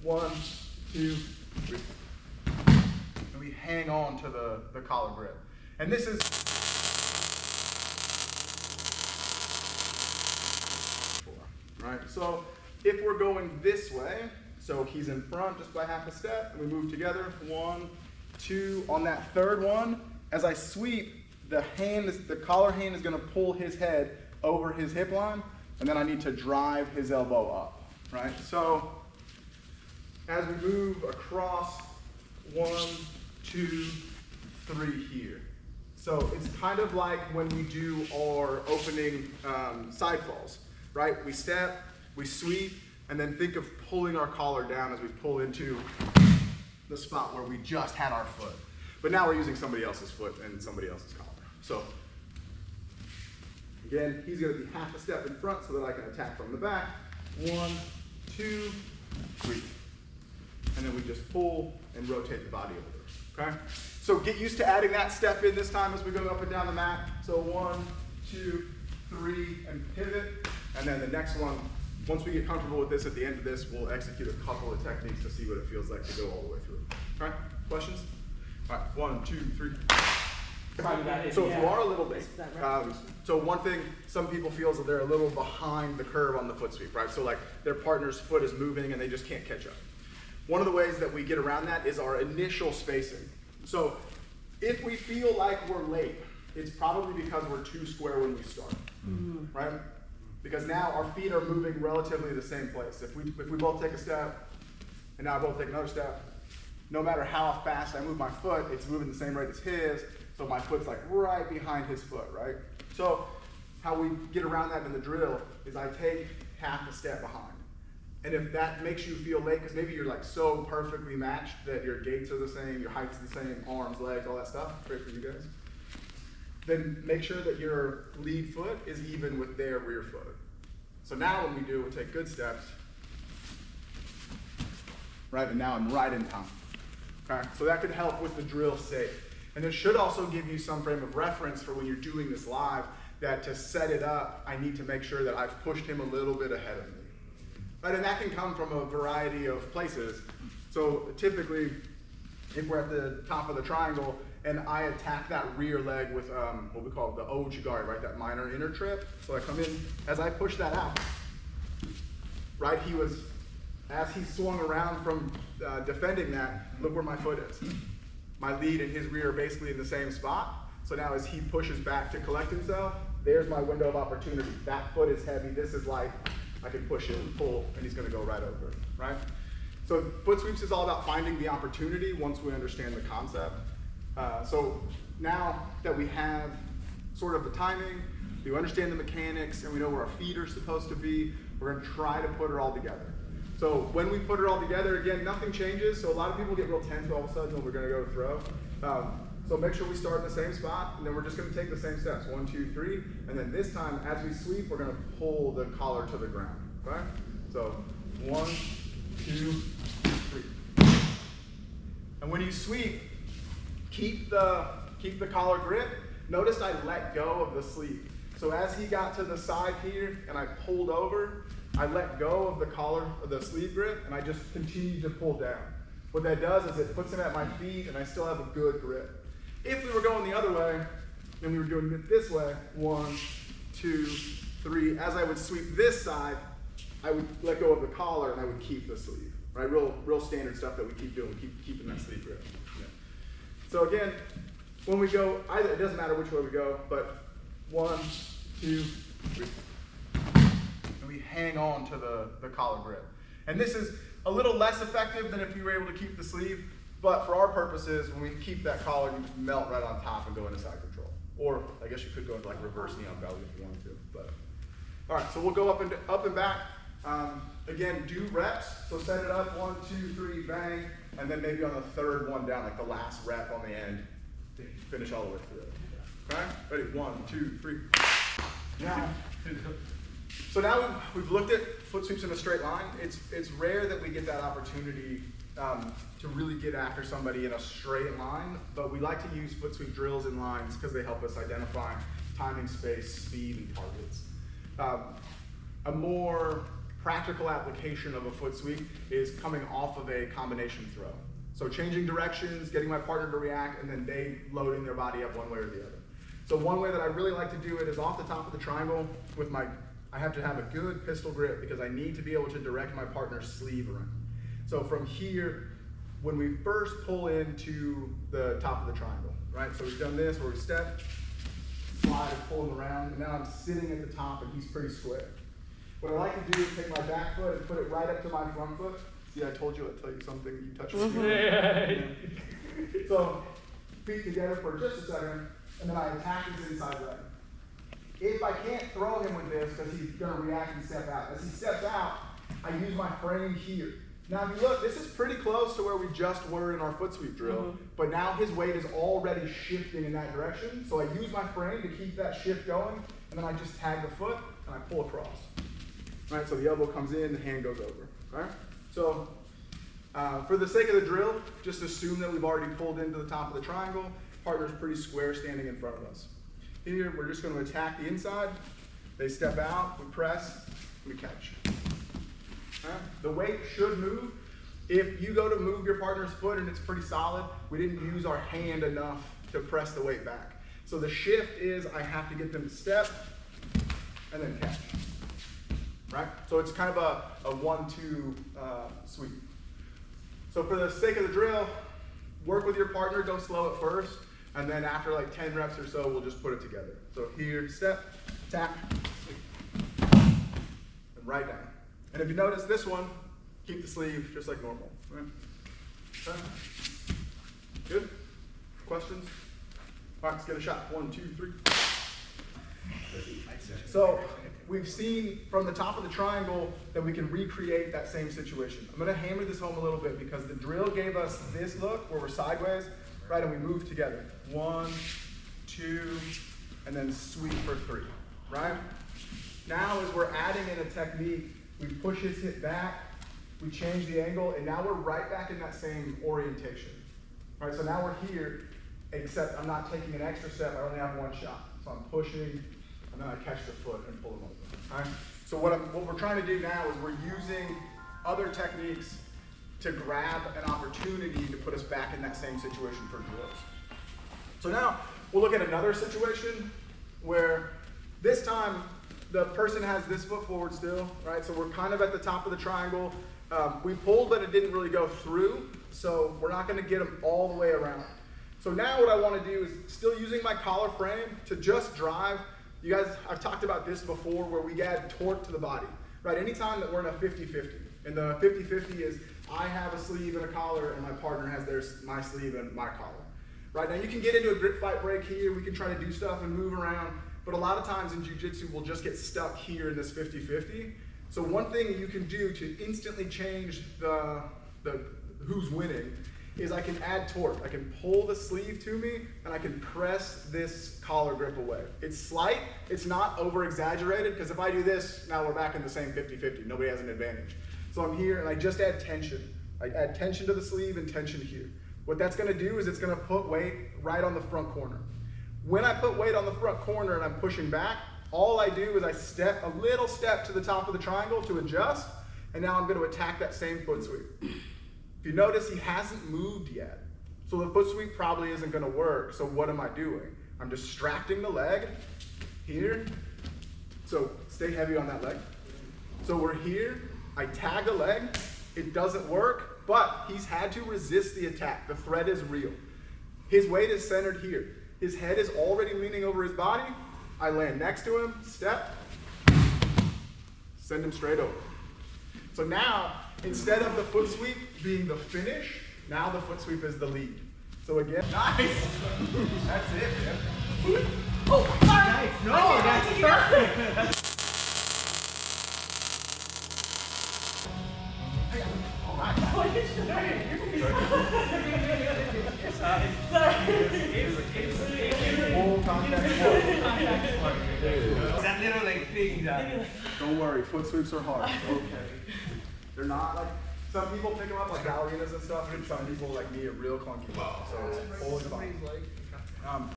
1, 2, 3. And we hang on to the collar grip. And this is right? So if we're going this way, so he's in front just by half a step, and we move together, 1, 2. On that third one, as I sweep, the collar hand is going to pull his head over his hip line, and then I need to drive his elbow up, right? So as we move across, 1, 2, 3 here. So it's kind of like when we do our opening side falls, right? We step, we sweep, and then think of pulling our collar down as we pull into the spot where we just had our foot. But now we're using somebody else's foot and somebody else's collar. So again, he's going to be half a step in front so that I can attack from the back. 1, 2, 3. And then we just pull and rotate the body over, okay? So get used to adding that step in this time as we go up and down the mat. So 1, 2, 3, and pivot. And then the next one, once we get comfortable with this, at the end of this, we'll execute a couple of techniques to see what it feels like to go all the way through. All right, questions? All right, 1, 2, 3. So if you are a little bit, so one thing some people feel is that they're a little behind the curve on the foot sweep, right? So like their partner's foot is moving and they just can't catch up. One of the ways that we get around that is our initial spacing. So if we feel like we're late, it's probably because we're too square when we start, right? Because now our feet are moving relatively the same place. If we both take a step, and now I both take another step, no matter how fast I move my foot, it's moving the same rate as his, so my foot's like right behind his foot, right? So how we get around that in the drill is I take half a step behind. And if that makes you feel late, because maybe you're like so perfectly matched that your gaits are the same, your height's the same, arms, legs, all that stuff, great for you guys, then make sure that your lead foot is even with their rear foot. So now when we do, we'll take good steps, right, and now I'm right in time. Okay, so that could help with the drill safe. And it should also give you some frame of reference for when you're doing this live, that to set it up, I need to make sure that I've pushed him a little bit ahead of me. Right, and that can come from a variety of places. So typically, if we're at the top of the triangle and I attack that rear leg with what we call the Ouchigari, right, that minor inner trip. So I come in, as I push that out, right, as he swung around from defending that, look where my foot is. My lead and his rear are basically in the same spot. So now as he pushes back to collect himself, there's my window of opportunity. That foot is heavy, this is light. I can push it and pull, and he's going to go right over, right? So foot sweeps is all about finding the opportunity once we understand the concept. So now that we have sort of the timing, we understand the mechanics, and we know where our feet are supposed to be, we're going to try to put her all together. So when we put her all together, again, nothing changes. So a lot of people get real tense all of a sudden when we're going to go to throw. So make sure we start in the same spot, and then we're just going to take the same steps, 1, 2, 3, and then this time, as we sweep, we're going to pull the collar to the ground, right? So 1, 2, 3. And when you sweep, keep the collar grip. Notice I let go of the sleeve. So as he got to the side here, and I pulled over, I let go of the collar, of the sleeve grip, and I just continued to pull down. What that does is it puts him at my feet, and I still have a good grip. If we were going the other way, and we were doing it this way, 1, 2, 3, as I would sweep this side, I would let go of the collar and I would keep the sleeve, right? Real standard stuff that we keep doing, keeping that sleeve grip. Yeah. So again, when we go, either, it doesn't matter which way we go, but 1, 2, 3. And we hang on to the collar grip. And this is a little less effective than if you were able to keep the sleeve. But for our purposes, when we keep that collar, you just melt right on top and go into side control. Or I guess you could go into like reverse knee on belly if you wanted to. But all right, so we'll go up and back. Again, do reps. So set it up, 1, 2, 3, bang, and then maybe on the third one down, like the last rep on the end, finish all the way through. Okay, ready? 1, 2, 3. Now, so now we've looked at foot sweeps in a straight line. It's rare that we get that opportunity to really get after somebody in a straight line, but we like to use foot sweep drills in lines because they help us identify timing, space, speed, and targets. A more practical application of a foot sweep is coming off of a combination throw. So changing directions, getting my partner to react, and then they loading their body up one way or the other. So one way that I really like to do it is off the top of the triangle with I have to have a good pistol grip because I need to be able to direct my partner's sleeve around. So from here, when we first pull into the top of the triangle, right? So we've done this where we step, slide, and pull him around, and now I'm sitting at the top and he's pretty square. What I like to do is take my back foot and put it right up to my front foot. See, I told you I'd tell you something, you touch the So, feet together for just a second, and then I attack his inside leg. If I can't throw him with this because he's going to react and step out, as he steps out, I use my frame here. Now if you look, this is pretty close to where we just were in our foot sweep drill, but now his weight is already shifting in that direction, so I use my frame to keep that shift going, and then I just tag the foot, and I pull across. Right, so the elbow comes in, the hand goes over. Right? So for the sake of the drill, just assume that we've already pulled into the top of the triangle. Partner's pretty square standing in front of us. Here, we're just going to attack the inside. They step out, we press, we catch. Right? The weight should move. If you go to move your partner's foot and it's pretty solid, we didn't use our hand enough to press the weight back. So the shift is I have to get them to step and then catch. Right? So it's kind of a 1-2 sweep. So for the sake of the drill, work with your partner, don't slow it first, and then after like 10 reps or so, we'll just put it together. So here, step, tap, sweep, and right down. And if you notice this one, keep the sleeve just like normal. Right? Okay. Good? Questions? All right, let's get a shot. 1, 2, 3. So we've seen from the top of the triangle that we can recreate that same situation. I'm going to hammer this home a little bit because the drill gave us this look where we're sideways, right, and we move together. 1, 2, and then sweep for 3, right? Now as we're adding in a technique, we push his hip back, we change the angle, and now we're right back in that same orientation. All right, so now we're here, except I'm not taking an extra step, I only have one shot. So I'm pushing, and then I catch the foot and pull him over. All right? So what we're trying to do now is we're using other techniques to grab an opportunity to put us back in that same situation for drills. So now we'll look at another situation where this time the person has this foot forward still, right? So we're kind of at the top of the triangle. We pulled, but it didn't really go through, so we're not going to get them all the way around. So now what I want to do is still using my collar frame to just drive. You guys, I've talked about this before where we add torque to the body, right? Anytime that we're in a 50-50, and the 50-50 is I have a sleeve and a collar and my partner has my sleeve and my collar. Right, now you can get into a grip fight break here, we can try to do stuff and move around, but a lot of times in jiu-jitsu we'll just get stuck here in this 50-50. So one thing you can do to instantly change the who's winning is I can add torque. I can pull the sleeve to me and I can press this collar grip away. It's slight, it's not over exaggerated, because if I do this, now we're back in the same 50-50, nobody has an advantage. So I'm here and I just add tension. I add tension to the sleeve and tension here. What that's gonna do is it's gonna put weight right on the front corner. When I put weight on the front corner and I'm pushing back, all I do is I step a little step to the top of the triangle to adjust, and now I'm gonna attack that same foot sweep. If you notice, he hasn't moved yet. So the foot sweep probably isn't gonna work, so what am I doing? I'm distracting the leg here. So stay heavy on that leg. So we're here, I tag the leg, it doesn't work, but he's had to resist the attack. The threat is real. His weight is centered here. His head is already leaning over his body. I land next to him, step, send him straight over. So now, instead of the foot sweep being the finish, now the foot sweep is the lead. So again, nice. That's it, man. Oh, sorry. Nice. No, that's perfect. All right. Full contact. That little like thing that. Don't worry, foot sweeps are hard. Okay. They're not like, some people pick them up like ballerinas and stuff, and some people like me are real clunky. So it's totally fine.